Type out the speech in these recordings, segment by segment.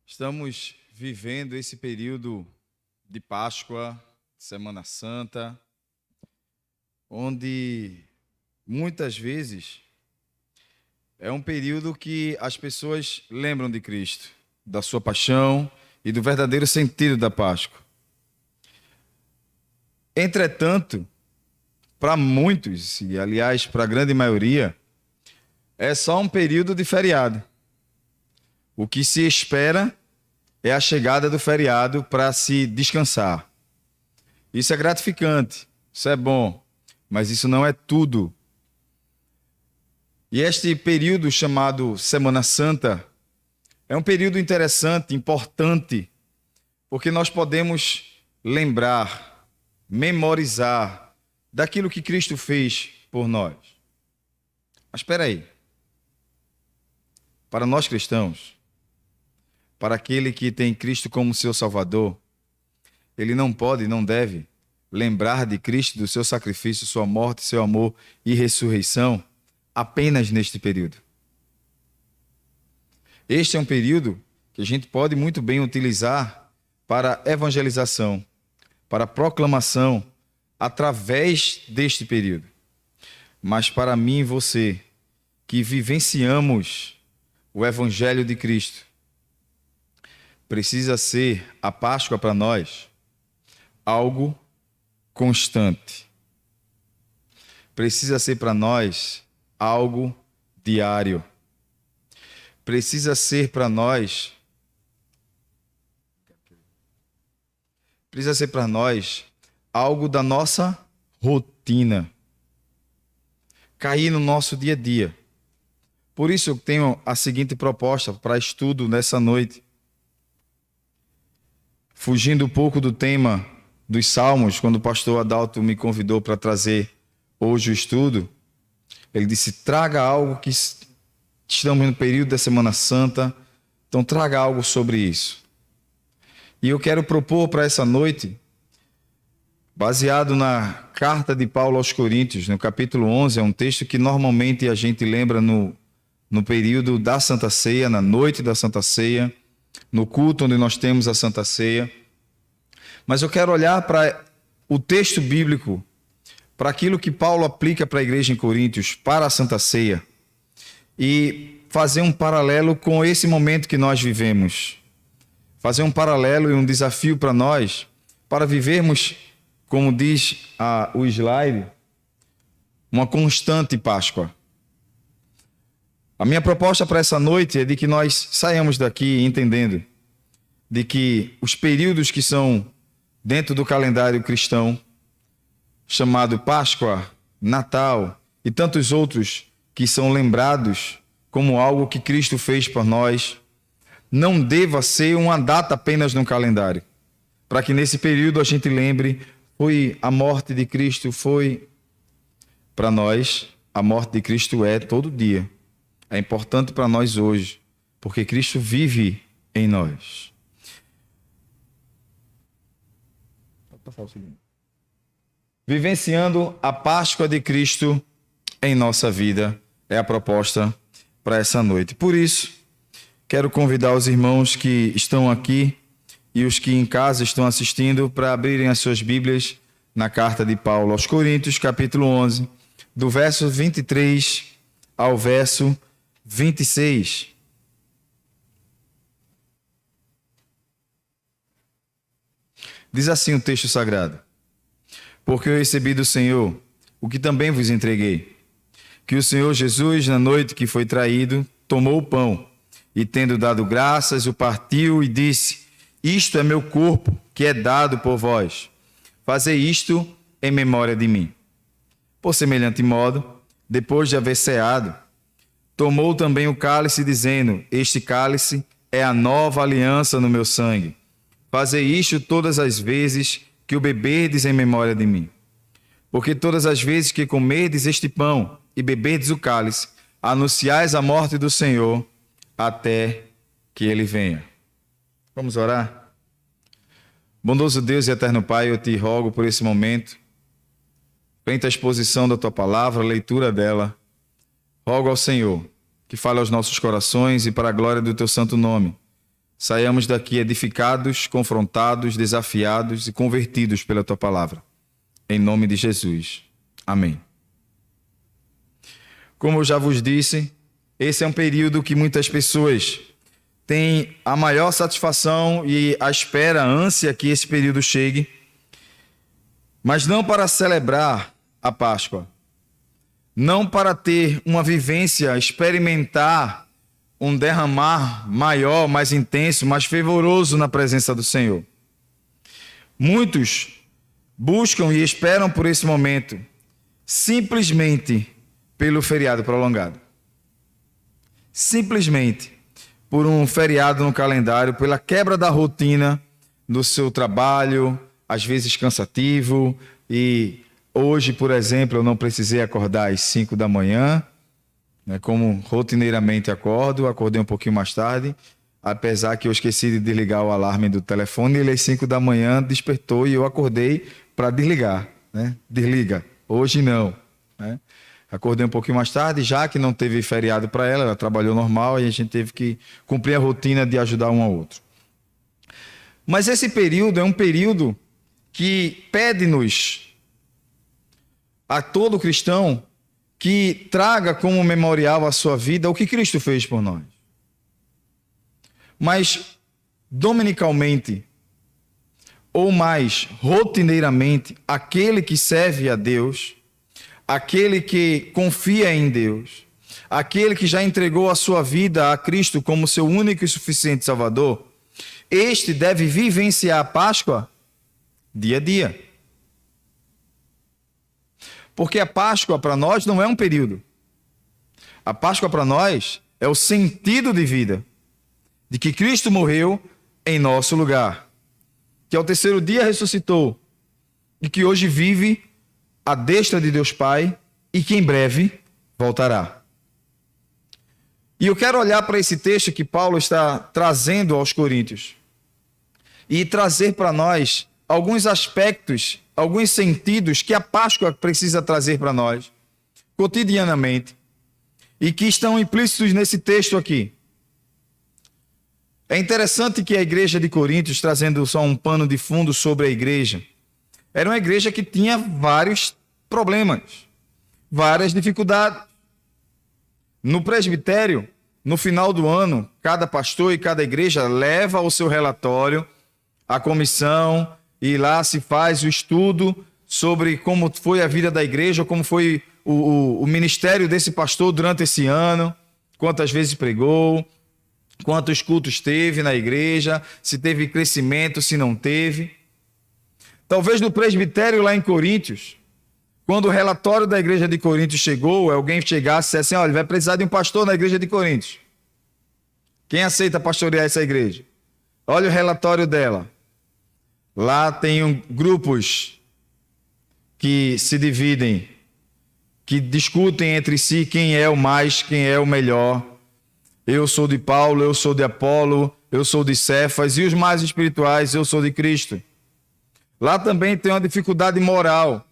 Estamos vivendo esse período de Páscoa, Semana Santa, onde muitas vezes é um período que as pessoas lembram de Cristo, da sua paixão e do verdadeiro sentido da Páscoa. Entretanto, para muitos, e aliás para a grande maioria, é só um período de feriado. O que se espera é a chegada do feriado para se descansar. Isso é gratificante, isso é bom, mas isso não é tudo. E este período chamado Semana Santa é um período interessante, importante, porque nós podemos lembrar, memorizar daquilo que Cristo fez por nós. Mas espera aí. Para nós cristãos, para aquele que tem Cristo como seu Salvador, ele não pode e não deve lembrar de Cristo, do seu sacrifício, sua morte, seu amor e ressurreição apenas neste período. Este é um período que a gente pode muito bem utilizar para evangelização, para proclamação, através deste período. Mas para mim e você, que vivenciamos o Evangelho de Cristo, precisa ser a Páscoa para nós algo constante. Precisa ser para nós algo diário. Precisa ser para nós algo da nossa rotina. Cair no nosso dia a dia. Por isso eu tenho a seguinte proposta para estudo nessa noite. Fugindo um pouco do tema dos Salmos, quando o pastor Adalto me convidou para trazer hoje o estudo, ele disse, traga algo que estamos no período da Semana Santa, então traga algo sobre isso. E eu quero propor para essa noite, baseado na carta de Paulo aos Coríntios, no capítulo 11, é um texto que normalmente a gente lembra no período da Santa Ceia, na noite da Santa Ceia, no culto onde nós temos a Santa Ceia. Mas eu quero olhar para o texto bíblico, para aquilo que Paulo aplica para a igreja em Coríntios, para a Santa Ceia, e fazer um paralelo com esse momento que nós vivemos. Fazer um paralelo e um desafio para nós, para vivermos, como diz o slide, uma constante Páscoa. A minha proposta para essa noite é de que nós saiamos daqui entendendo de que os períodos que são dentro do calendário cristão, chamado Páscoa, Natal e tantos outros que são lembrados como algo que Cristo fez por nós, não deva ser uma data apenas no calendário. Para que nesse período a gente lembre, foi a morte de Cristo, foi para nós, a morte de Cristo é todo dia. É importante para nós hoje, porque Cristo vive em nós. Vivenciando a Páscoa de Cristo em nossa vida é a proposta para essa noite. Por isso, quero convidar os irmãos que estão aqui e os que em casa estão assistindo para abrirem as suas Bíblias na carta de Paulo aos Coríntios, capítulo 11, do verso 23 ao verso 26. Diz assim o texto sagrado: porque eu recebi do Senhor o que também vos entreguei, que o Senhor Jesus, na noite que foi traído, tomou o pão e, tendo dado graças, o partiu e disse: isto é meu corpo, que é dado por vós. Fazei isto em memória de mim. Por semelhante modo, depois de haver ceado, tomou também o cálice, dizendo: este cálice é a nova aliança no meu sangue. Fazei isto todas as vezes que o beberdes em memória de mim. Porque todas as vezes que comerdes este pão e beberdes o cálice, anunciais a morte do Senhor até que ele venha. Vamos orar? Bondoso Deus e eterno Pai, eu te rogo por esse momento, frente à exposição da tua palavra, a leitura dela, rogo ao Senhor que fale aos nossos corações e para a glória do teu santo nome, saiamos daqui edificados, confrontados, desafiados e convertidos pela tua palavra. Em nome de Jesus. Amém. Como eu já vos disse, esse é um período que muitas pessoas têm a maior satisfação e a espera, a ânsia que esse período chegue, mas não para celebrar a Páscoa, não para ter uma vivência, experimentar um derramar maior, mais intenso, mais fervoroso na presença do Senhor. Muitos buscam e esperam por esse momento, simplesmente pelo feriado prolongado. Simplesmente por um feriado no calendário, pela quebra da rotina do seu trabalho, às vezes cansativo, e hoje, por exemplo, eu não precisei acordar às 5 da manhã, como rotineiramente acordei um pouquinho mais tarde, apesar que eu esqueci de desligar o alarme do telefone, ele às 5 da manhã despertou e eu acordei para desligar, desliga, hoje não, Acordei um pouquinho mais tarde, já que não teve feriado para ela trabalhou normal e a gente teve que cumprir a rotina de ajudar um ao outro. Mas esse período é um período que pede-nos, a todo cristão, que traga como memorial à sua vida o que Cristo fez por nós. Mas, dominicalmente, ou mais rotineiramente, aquele que serve a Deus, aquele que confia em Deus, aquele que já entregou a sua vida a Cristo como seu único e suficiente Salvador, este deve vivenciar a Páscoa dia a dia. Porque a Páscoa para nós não é um período. A Páscoa para nós é o sentido de vida, de que Cristo morreu em nosso lugar, que ao terceiro dia ressuscitou e que hoje vive à destra de Deus Pai e que em breve voltará. E eu quero olhar para esse texto que Paulo está trazendo aos Coríntios e trazer para nós alguns aspectos, alguns sentidos que a Páscoa precisa trazer para nós cotidianamente e que estão implícitos nesse texto aqui. É interessante que a igreja de Coríntios, trazendo só um pano de fundo sobre a igreja, era uma igreja que tinha vários problemas, várias dificuldades. No presbitério, no final do ano, cada pastor e cada igreja leva o seu relatório à comissão e lá se faz o estudo sobre como foi a vida da igreja, como foi o ministério desse pastor durante esse ano, quantas vezes pregou, quantos cultos teve na igreja, se teve crescimento, se não teve. Talvez no presbitério lá em Coríntios, quando o relatório da igreja de Coríntios chegou, alguém chegasse e dissesse assim, olha, vai precisar de um pastor na igreja de Coríntios. Quem aceita pastorear essa igreja? Olha o relatório dela. Lá tem grupos que se dividem, que discutem entre si quem é o mais, quem é o melhor. Eu sou de Paulo, eu sou de Apolo, eu sou de Cefas, e os mais espirituais, eu sou de Cristo. Lá também tem uma dificuldade moral.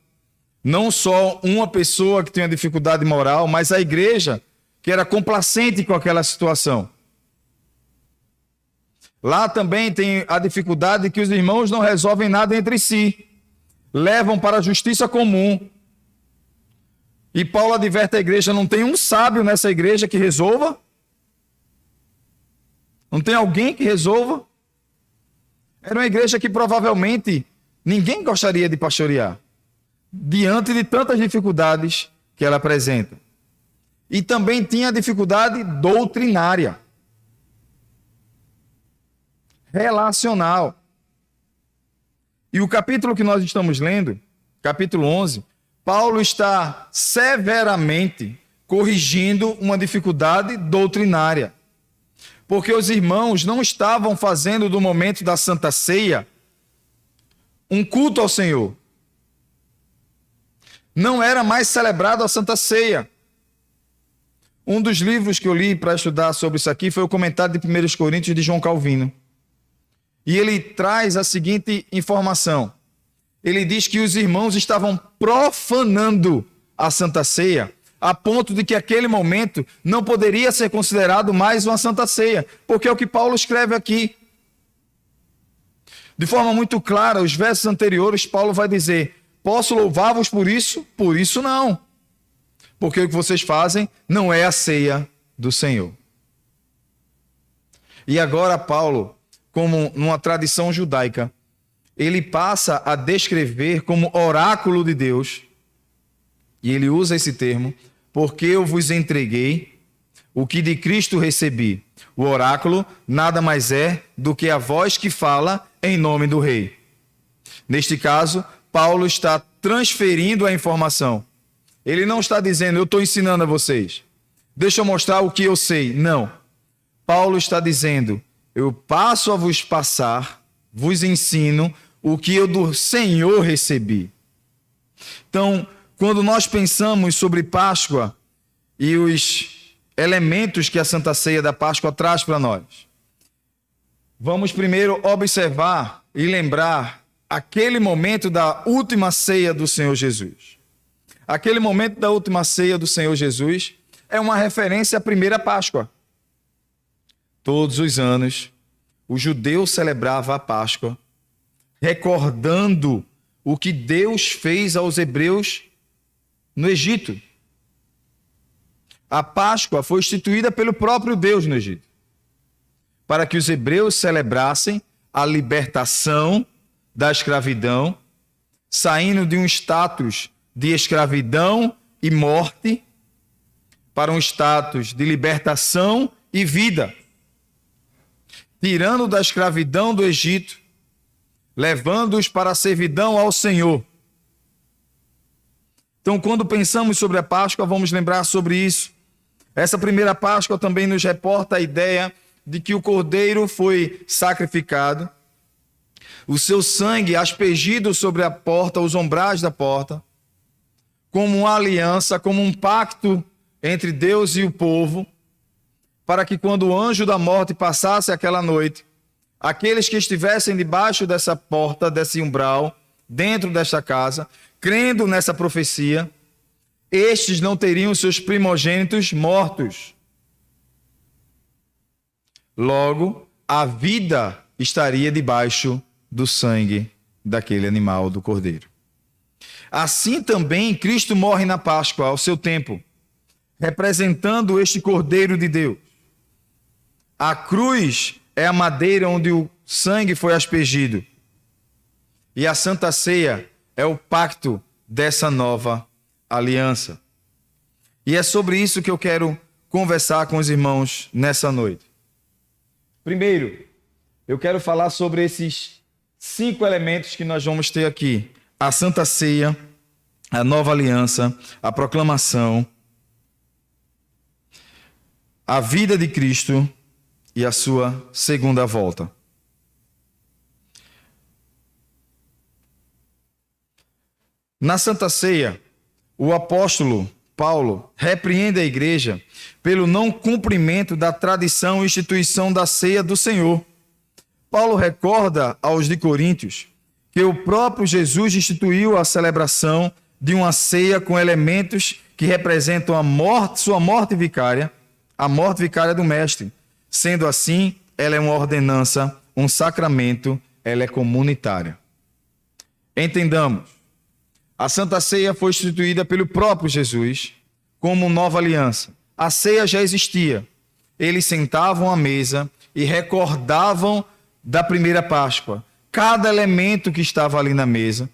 Não só uma pessoa que tem uma dificuldade moral, mas a igreja que era complacente com aquela situação. Lá também tem a dificuldade que os irmãos não resolvem nada entre si. Levam para a justiça comum. E Paulo adverte a igreja, não tem um sábio nessa igreja que resolva? Não tem alguém que resolva? Era uma igreja que provavelmente ninguém gostaria de pastorear, diante de tantas dificuldades que ela apresenta. E também tinha a dificuldade doutrinária, relacional. E o capítulo que nós estamos lendo, capítulo 11, Paulo está severamente corrigindo uma dificuldade doutrinária. Porque os irmãos não estavam fazendo do momento da Santa Ceia um culto ao Senhor. Não era mais celebrado a Santa Ceia. Um dos livros que eu li para estudar sobre isso aqui foi o comentário de 1 Coríntios de João Calvino. E ele traz a seguinte informação. Ele diz que os irmãos estavam profanando a Santa Ceia a ponto de que aquele momento não poderia ser considerado mais uma Santa Ceia, porque é o que Paulo escreve aqui. De forma muito clara, os versos anteriores, Paulo vai dizer: posso louvar-vos por isso? Por isso não. Porque o que vocês fazem não é a ceia do Senhor. E agora Paulo, como numa tradição judaica, ele passa a descrever como oráculo de Deus, e ele usa esse termo, porque eu vos entreguei o que de Cristo recebi. O oráculo nada mais é do que a voz que fala em nome do rei. Neste caso, Paulo está transferindo a informação. Ele não está dizendo: eu estou ensinando a vocês, deixa eu mostrar o que eu sei. Não. Paulo está dizendo: eu passo a vos passar, vos ensino o que eu do Senhor recebi. Então, quando nós pensamos sobre Páscoa e os elementos que a Santa Ceia da Páscoa traz para nós, vamos primeiro observar e lembrar aquele momento da última ceia do Senhor Jesus. Aquele momento da última ceia do Senhor Jesus é uma referência à primeira Páscoa. Todos os anos, o judeu celebrava a Páscoa, recordando o que Deus fez aos hebreus no Egito. A Páscoa foi instituída pelo próprio Deus no Egito, para que os hebreus celebrassem a libertação da escravidão, saindo de um status de escravidão e morte para um status de libertação e vida, tirando da escravidão do Egito, levando-os para a servidão ao Senhor. Então, quando pensamos sobre a Páscoa, vamos lembrar sobre isso. Essa primeira Páscoa também nos reporta a ideia de que o cordeiro foi sacrificado, o seu sangue aspergido sobre a porta, os umbrais da porta, como uma aliança, como um pacto entre Deus e o povo, para que quando o anjo da morte passasse aquela noite, aqueles que estivessem debaixo dessa porta, desse umbral, dentro desta casa, crendo nessa profecia, estes não teriam seus primogênitos mortos. Logo, a vida estaria debaixo do sangue daquele animal, do cordeiro. Assim também Cristo morre na Páscoa ao seu tempo, representando este cordeiro de Deus. A cruz é a madeira onde o sangue foi aspergido. E a Santa Ceia é o pacto dessa nova aliança. E é sobre isso que eu quero conversar com os irmãos nessa noite. Primeiro, eu quero falar sobre esses 5 elementos que nós vamos ter aqui: a Santa Ceia, a nova aliança, a proclamação, a vida de Cristo e a sua segunda volta. Na Santa Ceia, o apóstolo Paulo repreende a igreja pelo não cumprimento da tradição e instituição da ceia do Senhor. Paulo recorda aos de Coríntios que o próprio Jesus instituiu a celebração de uma ceia com elementos que representam a morte, sua morte vicária, a morte vicária do Mestre. Sendo assim, ela é uma ordenança, um sacramento, ela é comunitária. Entendamos, a Santa Ceia foi instituída pelo próprio Jesus como nova aliança. A ceia já existia. Eles sentavam à mesa e recordavam da primeira Páscoa. Cada elemento que estava ali na mesa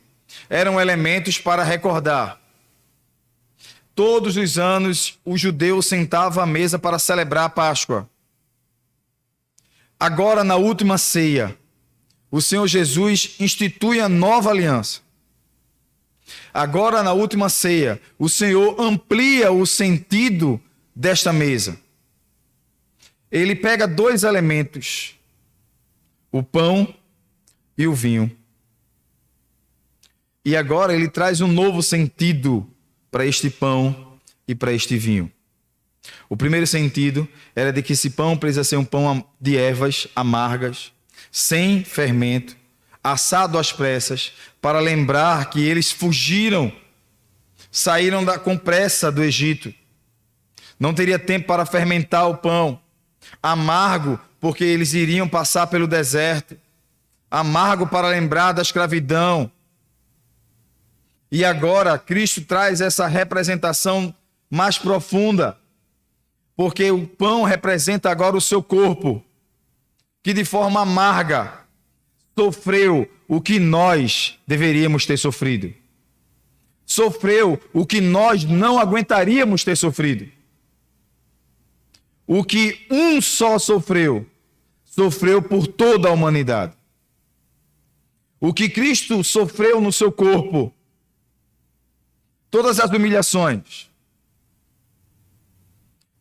eram elementos para recordar. Todos os anos, o judeu sentava à mesa para celebrar a Páscoa. Agora, na última ceia, o Senhor Jesus institui a nova aliança. Agora, na última ceia, o Senhor amplia o sentido desta mesa. Ele pega 2 elementos, o pão e o vinho. E agora ele traz um novo sentido para este pão e para este vinho. O primeiro sentido era de que esse pão precisa ser um pão de ervas amargas, sem fermento, assado às pressas, para lembrar que eles fugiram, saíram com pressa do Egito, não teria tempo para fermentar o pão. Amargo, porque eles iriam passar pelo deserto. Amargo para lembrar da escravidão. E agora Cristo traz essa representação mais profunda, porque o pão representa agora o seu corpo, que de forma amarga sofreu o que nós deveríamos ter sofrido. Sofreu o que nós não aguentaríamos ter sofrido. O que um só sofreu, sofreu por toda a humanidade. O que Cristo sofreu no seu corpo, todas as humilhações,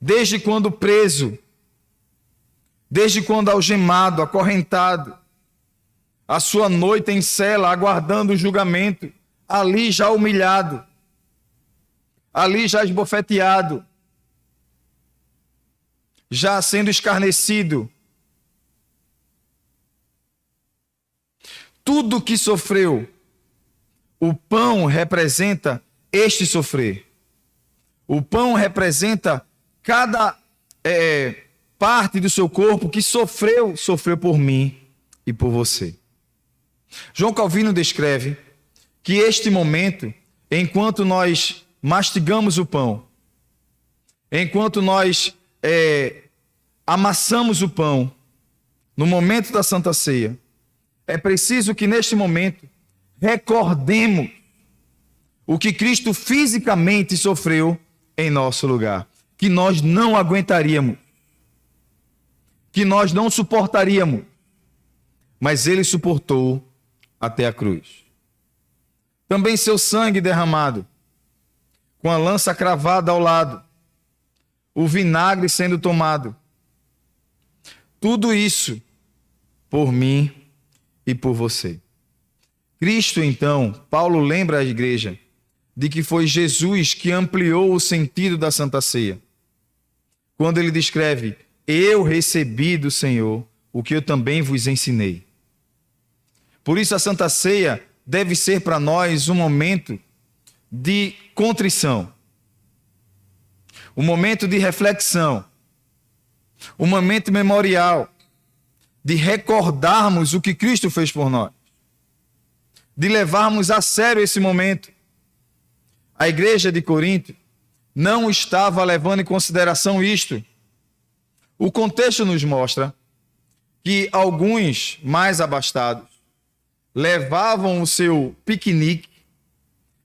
desde quando preso, desde quando algemado, acorrentado, a sua noite em cela, aguardando o julgamento, ali já humilhado, ali já esbofeteado, já sendo escarnecido. Tudo que sofreu, o pão representa este sofrer. O pão representa cada parte do seu corpo que sofreu por mim e por você. João Calvino descreve que este momento, enquanto nós mastigamos o pão, enquanto nós amassamos o pão, no momento da Santa Ceia, é preciso que neste momento recordemos o que Cristo fisicamente sofreu em nosso lugar, que nós não aguentaríamos, que nós não suportaríamos, mas Ele suportou até a cruz. Também seu sangue derramado, com a lança cravada ao lado, o vinagre sendo tomado. Tudo isso por mim e por você. Cristo, então, Paulo lembra à igreja de que foi Jesus que ampliou o sentido da Santa Ceia. Quando ele descreve: eu recebi do Senhor o que eu também vos ensinei. Por isso a Santa Ceia deve ser para nós um momento de contrição, um momento de reflexão, um momento memorial, de recordarmos o que Cristo fez por nós, de levarmos a sério esse momento. A igreja de Corinto não estava levando em consideração isto. O contexto nos mostra que alguns mais abastados levavam o seu piquenique,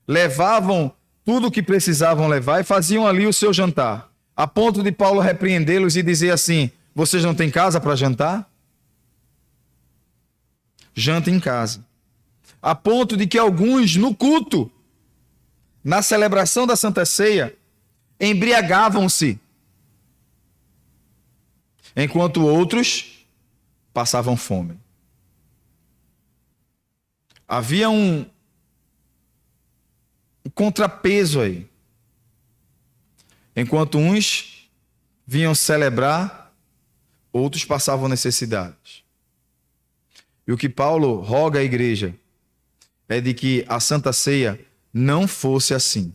levavam tudo o que precisavam levar e faziam ali o seu jantar, a ponto de Paulo repreendê-los e dizer assim: vocês não têm casa para jantar? Janta em casa. A ponto de que alguns no culto, na celebração da Santa Ceia, embriagavam-se, enquanto outros passavam fome. Havia um contrapeso aí. Enquanto uns vinham celebrar, outros passavam necessidades. E o que Paulo roga à igreja é de que a Santa Ceia não fosse assim.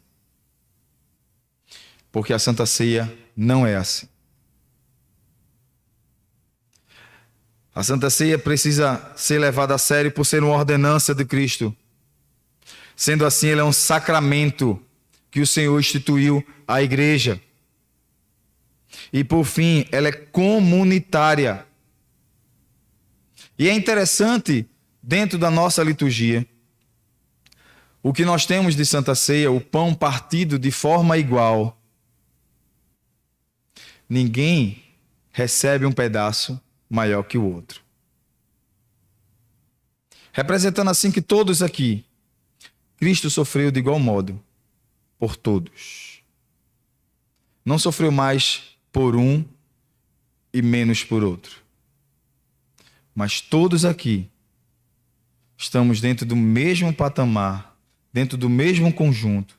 Porque a Santa Ceia não é assim. A Santa Ceia precisa ser levada a sério por ser uma ordenança de Cristo. Sendo assim, ela é um sacramento que o Senhor instituiu à igreja. E por fim, ela é comunitária. E é interessante, dentro da nossa liturgia, o que nós temos de Santa Ceia, o pão partido de forma igual. Ninguém recebe um pedaço maior que o outro. Representando assim que todos aqui, Cristo sofreu de igual modo por todos. Não sofreu mais por um e menos por outro. Mas todos aqui estamos dentro do mesmo patamar, dentro do mesmo conjunto.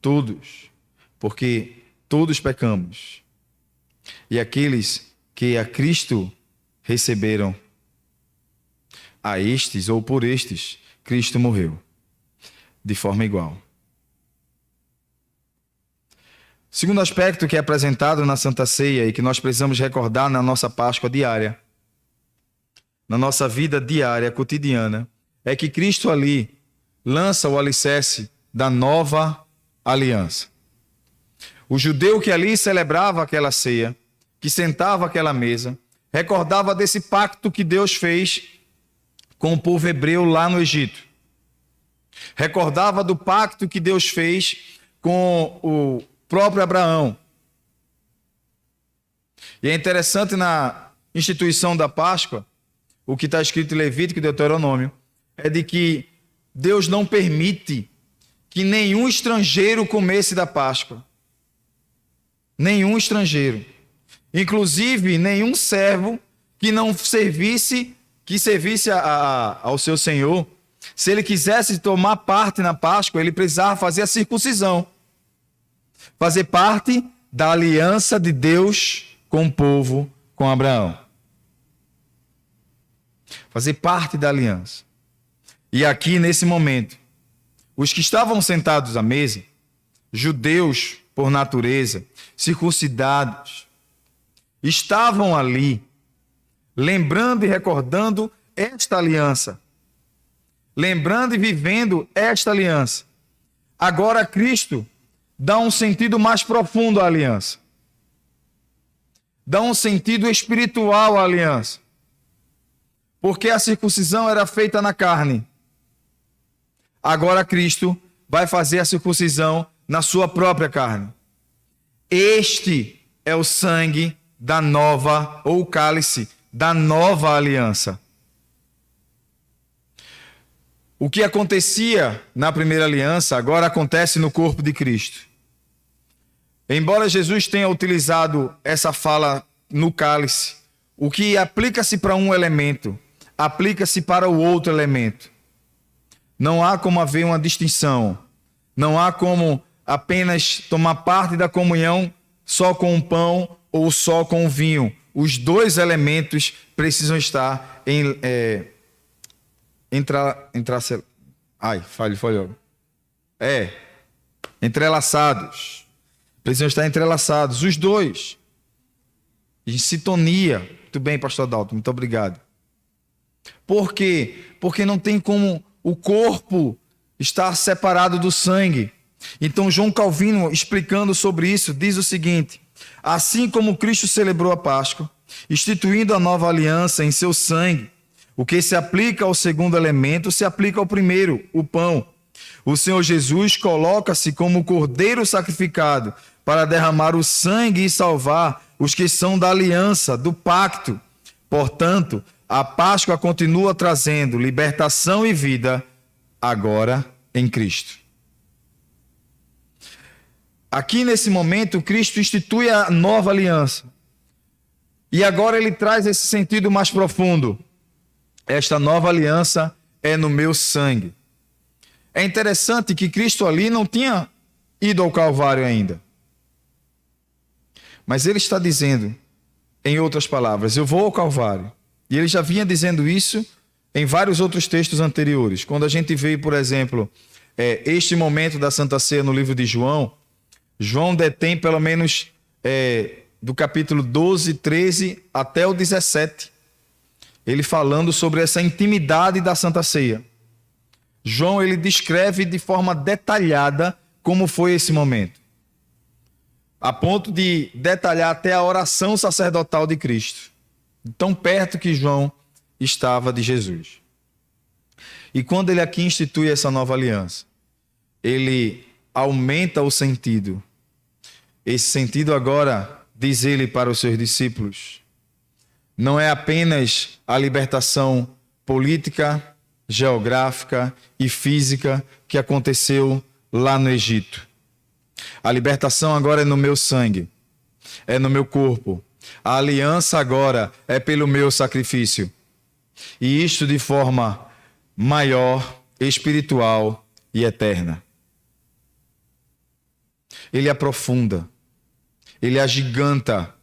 Todos, porque todos pecamos. E aqueles que a Cristo receberam, a estes ou por estes, Cristo morreu de forma igual. Segundo aspecto que é apresentado na Santa Ceia e que nós precisamos recordar na nossa Páscoa diária, na nossa vida diária, cotidiana, é que Cristo ali lança o alicerce da nova aliança. O judeu que ali celebrava aquela ceia, que sentava àquela mesa, recordava desse pacto que Deus fez com o povo hebreu lá no Egito. Recordava do pacto que Deus fez com o próprio Abraão. E é interessante na instituição da Páscoa, o que está escrito em Levítico e Deuteronômio, é de que Deus não permite que nenhum estrangeiro comesse da Páscoa. Nenhum estrangeiro. Inclusive, nenhum servo que não servisse, ao seu senhor. Se ele quisesse tomar parte na Páscoa, ele precisava fazer a circuncisão. Fazer parte da aliança de Deus com o povo, com Abraão. Fazer parte da aliança. E aqui, nesse momento, os que estavam sentados à mesa, judeus por natureza, circuncidados, estavam ali, lembrando e recordando esta aliança. Lembrando e vivendo esta aliança. Agora Cristo dá um sentido mais profundo à aliança. Dá um sentido espiritual à aliança. Porque a circuncisão era feita na carne. Agora Cristo vai fazer a circuncisão na sua própria carne. Este é o sangue da nova, ou o cálice, da nova aliança. O que acontecia na primeira aliança, agora acontece no corpo de Cristo. Embora Jesus tenha utilizado essa fala no cálice, o que aplica-se para um elemento, aplica-se para o outro elemento. Não há como haver uma distinção. Não há como apenas tomar parte da comunhão só com o pão ou só com o vinho. Os dois elementos precisam estar entrelaçados. Precisam estar entrelaçados, os dois. Em sintonia. Muito bem, pastor Adalto, muito obrigado. Por quê? Porque não tem como o corpo estar separado do sangue. Então, João Calvino, explicando sobre isso, diz o seguinte: assim como Cristo celebrou a Páscoa, instituindo a nova aliança em seu sangue, o que se aplica ao segundo elemento se aplica ao primeiro, o pão. O Senhor Jesus coloca-se como o cordeiro sacrificado para derramar o sangue e salvar os que são da aliança, do pacto. Portanto, a Páscoa continua trazendo libertação e vida agora em Cristo. Aqui nesse momento, Cristo institui a nova aliança. E agora ele traz esse sentido mais profundo. Esta nova aliança é no meu sangue. É interessante que Cristo ali não tinha ido ao Calvário ainda. Mas ele está dizendo, em outras palavras, eu vou ao Calvário. E ele já vinha dizendo isso em vários outros textos anteriores. Quando a gente vê, por exemplo, este momento da Santa Ceia no livro de João, João detém pelo menos do capítulo 12, 13 até o 17. Ele falando sobre essa intimidade da Santa Ceia. João, ele descreve de forma detalhada como foi esse momento. A ponto de detalhar até a oração sacerdotal de Cristo. Tão perto que João estava de Jesus. E quando ele aqui institui essa nova aliança, ele aumenta o sentido. Esse sentido agora, diz ele para os seus discípulos, não é apenas a libertação política, geográfica e física que aconteceu lá no Egito. A libertação agora é no meu sangue, é no meu corpo. A aliança agora é pelo meu sacrifício. E isto de forma maior, espiritual e eterna. Ele aprofunda, ele agiganta,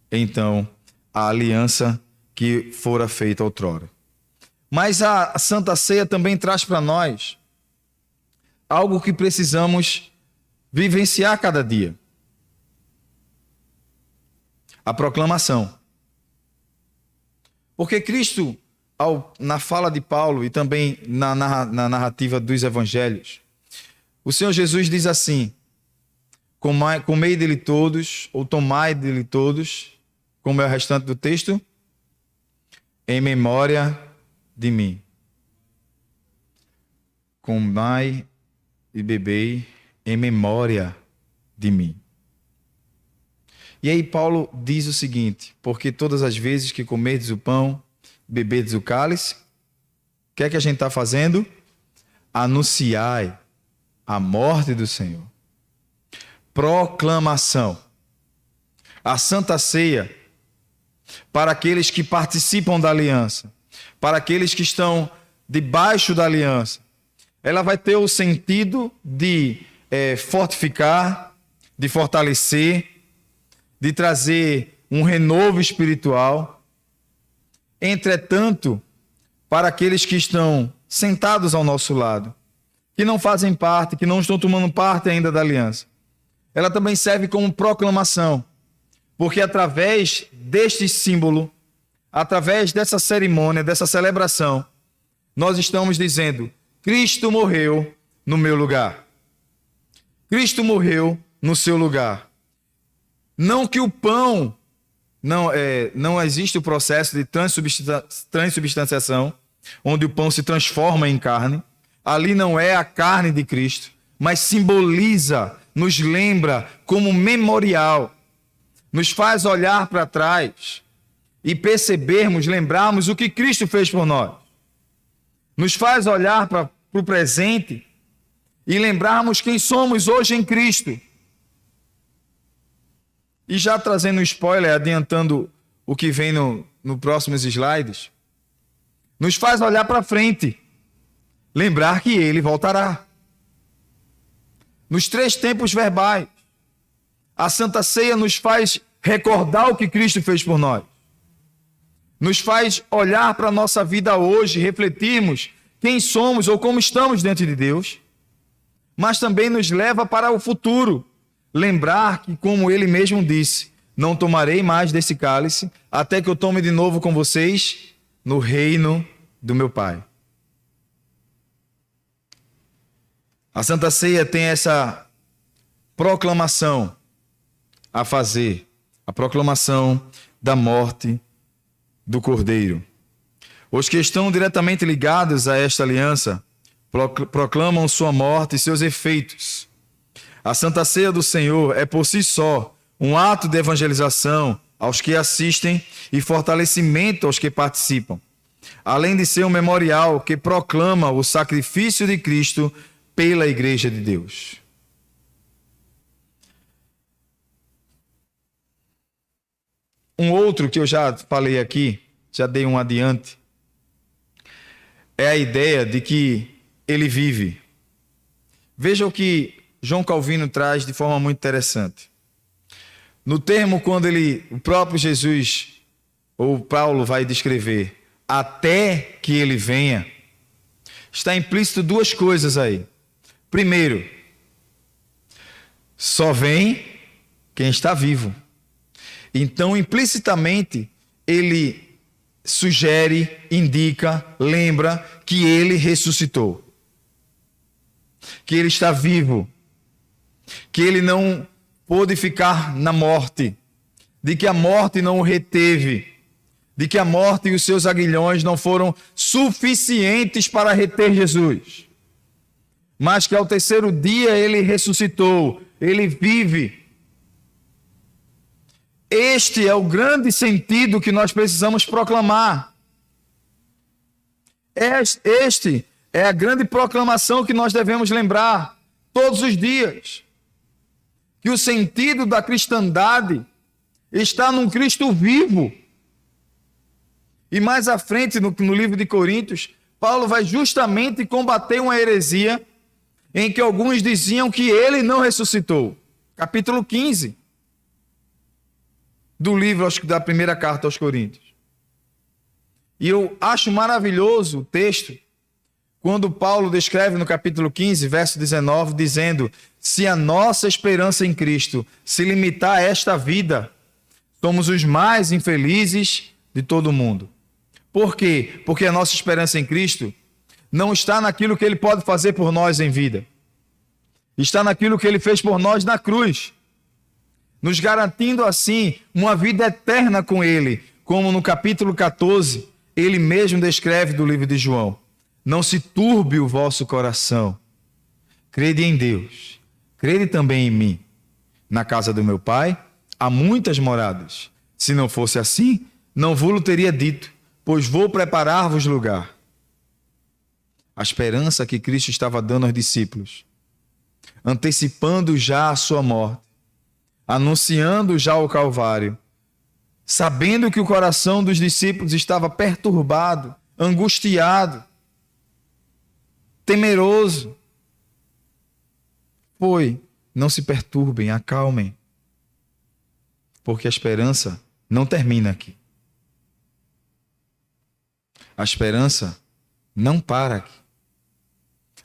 então, a aliança que fora feita outrora. Mas a Santa Ceia também traz para nós algo que precisamos vivenciar cada dia. A proclamação. Porque Cristo, na fala de Paulo e também na narrativa dos evangelhos, o Senhor Jesus diz assim: comei dele todos, ou tomai dele todos, como é o restante do texto, em memória de mim. Comai e bebei em memória de mim. E aí Paulo diz o seguinte: porque todas as vezes que comerdes o pão, beberdes o cálice, o que é que a gente está fazendo? Anunciai a morte do Senhor. Proclamação. A Santa Ceia, para aqueles que participam da aliança, para aqueles que estão debaixo da aliança, ela vai ter o sentido de fortificar, de fortalecer, de trazer um renovo espiritual. Entretanto, para aqueles que estão sentados ao nosso lado, que não fazem parte, que não estão tomando parte ainda da aliança, ela também serve como proclamação, porque através deste símbolo, através dessa cerimônia, dessa celebração, nós estamos dizendo: Cristo morreu no meu lugar. Cristo morreu no seu lugar. Não que o pão, não existe o processo de transubstanciação, onde o pão se transforma em carne. Ali não é a carne de Cristo, mas simboliza, nos lembra como memorial, nos faz olhar para trás e percebermos, lembrarmos o que Cristo fez por nós. Nos faz olhar para o presente e lembrarmos quem somos hoje em Cristo. E já trazendo um spoiler, adiantando o que vem no próximos slides, nos faz olhar para frente, lembrar que Ele voltará. Nos 3 tempos verbais, a Santa Ceia nos faz recordar o que Cristo fez por nós. Nos faz olhar para a nossa vida hoje, refletirmos quem somos ou como estamos diante de Deus, mas também nos leva para o futuro. Lembrar que, como Ele mesmo disse, não tomarei mais desse cálice, até que eu tome de novo com vocês no reino do meu Pai. A Santa Ceia tem essa proclamação a fazer, a proclamação da morte do Cordeiro. Os que estão diretamente ligados a esta aliança proclamam sua morte e seus efeitos. A Santa Ceia do Senhor é por si só um ato de evangelização aos que assistem e fortalecimento aos que participam, além de ser um memorial que proclama o sacrifício de Cristo pela Igreja de Deus. Um outro que eu já falei aqui, já dei um adiante, é a ideia de que Ele vive. Veja o que João Calvino traz de forma muito interessante. No termo, quando o próprio Jesus, ou Paulo vai descrever, até que Ele venha, está implícito 2 coisas aí. Primeiro, só vem quem está vivo. Então, implicitamente, ele sugere, indica, lembra que Ele ressuscitou, que Ele está vivo, que Ele não pôde ficar na morte, de que a morte não o reteve, de que a morte e os seus aguilhões não foram suficientes para reter Jesus, mas que ao 3º dia Ele ressuscitou, Ele vive. Este é o grande sentido que nós precisamos proclamar. Este é a grande proclamação que nós devemos lembrar todos os dias. Que o sentido da cristandade está num Cristo vivo. E mais à frente, no livro de Coríntios, Paulo vai justamente combater uma heresia em que alguns diziam que Ele não ressuscitou. Capítulo 15 do livro, acho que da primeira carta aos Coríntios. E eu acho maravilhoso o texto, quando Paulo descreve no capítulo 15, verso 19, dizendo: se a nossa esperança em Cristo se limitar a esta vida, somos os mais infelizes de todo o mundo. Por quê? Porque a nossa esperança em Cristo não está naquilo que Ele pode fazer por nós em vida. Está naquilo que Ele fez por nós na cruz, nos garantindo assim uma vida eterna com Ele, como no capítulo 14, Ele mesmo descreve do livro de João: não se turbe o vosso coração, crede em Deus, crede também em mim. Na casa do meu Pai há muitas moradas. Se não fosse assim, não vos teria dito, pois vou preparar-vos lugar. A esperança que Cristo estava dando aos discípulos, antecipando já a sua morte, anunciando já o Calvário, sabendo que o coração dos discípulos estava perturbado, angustiado, temeroso. Não se perturbem, acalmem, porque a esperança não termina aqui. A esperança não para aqui.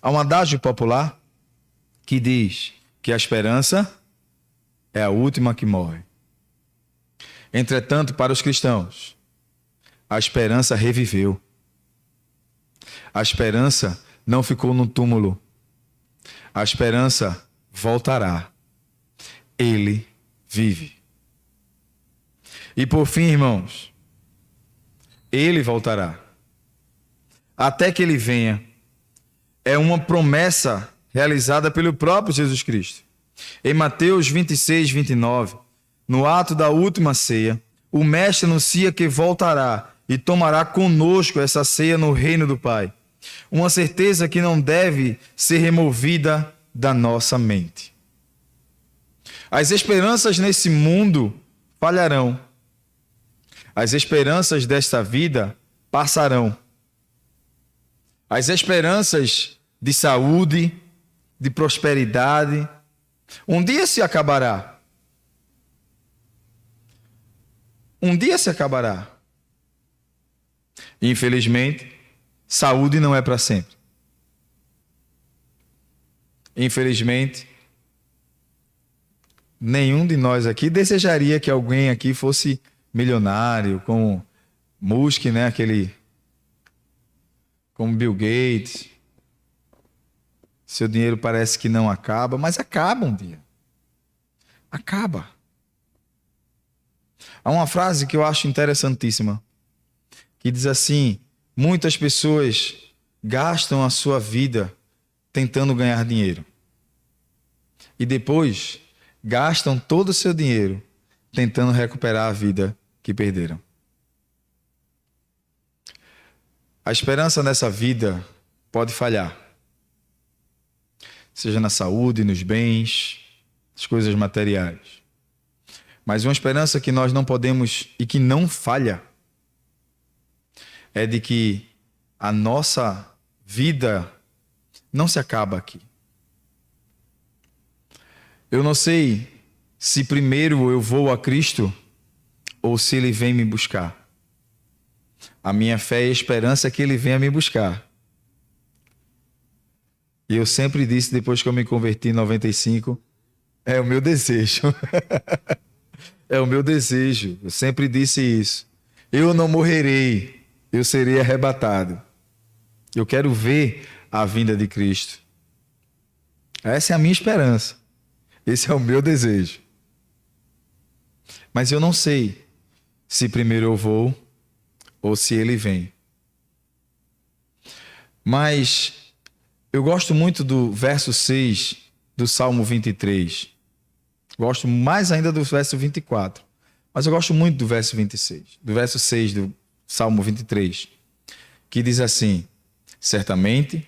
Há um adágio popular que diz que a esperança é a última que morre. Entretanto, para os cristãos, a esperança reviveu. A esperança não ficou no túmulo. A esperança voltará. Ele vive. E por fim, irmãos, Ele voltará. Até que Ele venha. É uma promessa realizada pelo próprio Jesus Cristo. Em Mateus 26, 29, no ato da última ceia, o Mestre anuncia que voltará e tomará conosco essa ceia no reino do Pai. Uma certeza que não deve ser removida da nossa mente. As esperanças nesse mundo falharão. As esperanças desta vida passarão. As esperanças de saúde, de prosperidade, um dia se acabará. Um dia se acabará. Infelizmente, saúde não é para sempre. Infelizmente, nenhum de nós aqui desejaria que alguém aqui fosse milionário, como Musk, né? Como Bill Gates. Seu dinheiro parece que não acaba, mas acaba um dia. Acaba. Há uma frase que eu acho interessantíssima, que diz assim: muitas pessoas gastam a sua vida tentando ganhar dinheiro. E depois gastam todo o seu dinheiro tentando recuperar a vida que perderam. A esperança nessa vida pode falhar. Seja na saúde, nos bens, nas coisas materiais. Mas uma esperança que nós não podemos e que não falha é de que a nossa vida não se acaba aqui. Eu não sei se primeiro eu vou a Cristo ou se Ele vem me buscar. A minha fé e a esperança é que Ele venha me buscar. E eu sempre disse, depois que eu me converti em 95, é o meu desejo. É o meu desejo. Eu sempre disse isso. Eu não morrerei, eu serei arrebatado. Eu quero ver a vinda de Cristo. Essa é a minha esperança. Esse é o meu desejo. Mas eu não sei se primeiro eu vou ou se Ele vem. Mas eu gosto muito do verso 6 do Salmo 23. Gosto mais ainda do verso 24. Mas eu gosto muito do verso 26. Do verso 6 do Salmo 23. Que diz assim: certamente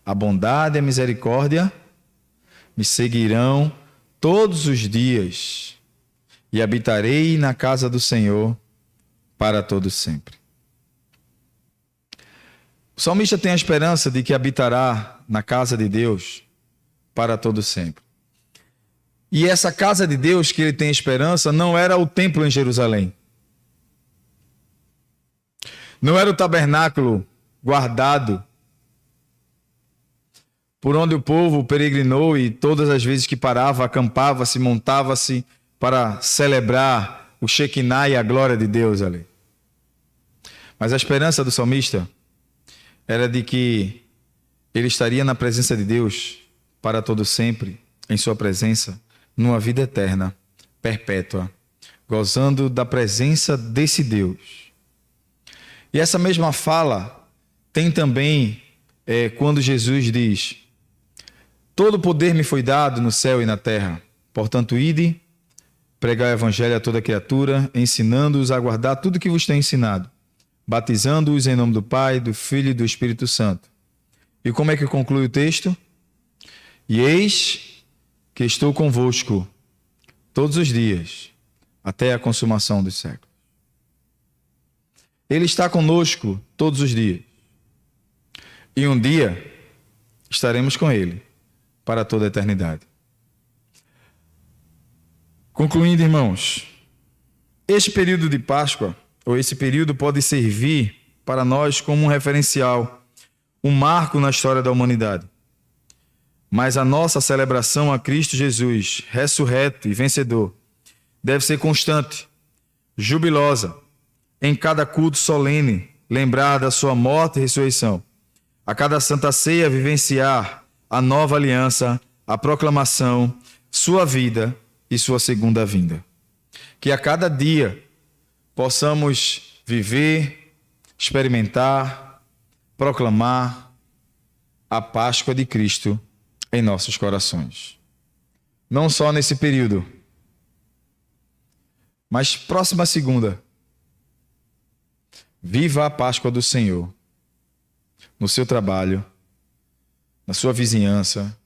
a bondade e a misericórdia me seguirão todos os dias e habitarei na casa do Senhor para todo sempre. O salmista tem a esperança de que habitará na casa de Deus para todo sempre. E essa casa de Deus que ele tem esperança não era o templo em Jerusalém. Não era o tabernáculo guardado por onde o povo peregrinou e todas as vezes que parava, acampava-se, montava-se para celebrar o Shekinah e a glória de Deus ali. Mas a esperança do salmista era de que ele estaria na presença de Deus para todo sempre, em sua presença, numa vida eterna, perpétua, gozando da presença desse Deus. E essa mesma fala tem também quando Jesus diz: todo poder me foi dado no céu e na terra, portanto ide, pregai o evangelho a toda criatura, ensinando-os a guardar tudo que vos tenho ensinado, batizando-os em nome do Pai, do Filho e do Espírito Santo. E como é que conclui o texto? E eis que estou convosco todos os dias, até a consumação dos séculos. Ele está conosco todos os dias. E um dia estaremos com Ele para toda a eternidade. Concluindo, irmãos, este período de Páscoa, ou esse período pode servir para nós como um referencial, um marco na história da humanidade. Mas a nossa celebração a Cristo Jesus, ressurreto e vencedor, deve ser constante, jubilosa, em cada culto solene, lembrar da sua morte e ressurreição. A cada Santa Ceia vivenciar a nova aliança, a proclamação, sua vida e sua segunda vinda. Que a cada dia possamos viver, experimentar, proclamar a Páscoa de Cristo em nossos corações. Não só nesse período, mas próxima segunda. Viva a Páscoa do Senhor no seu trabalho, na sua vizinhança,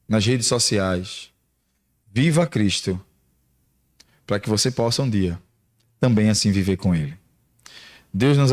nas redes sociais. Viva Cristo, para que você possa um dia também assim viver com Ele. Deus nos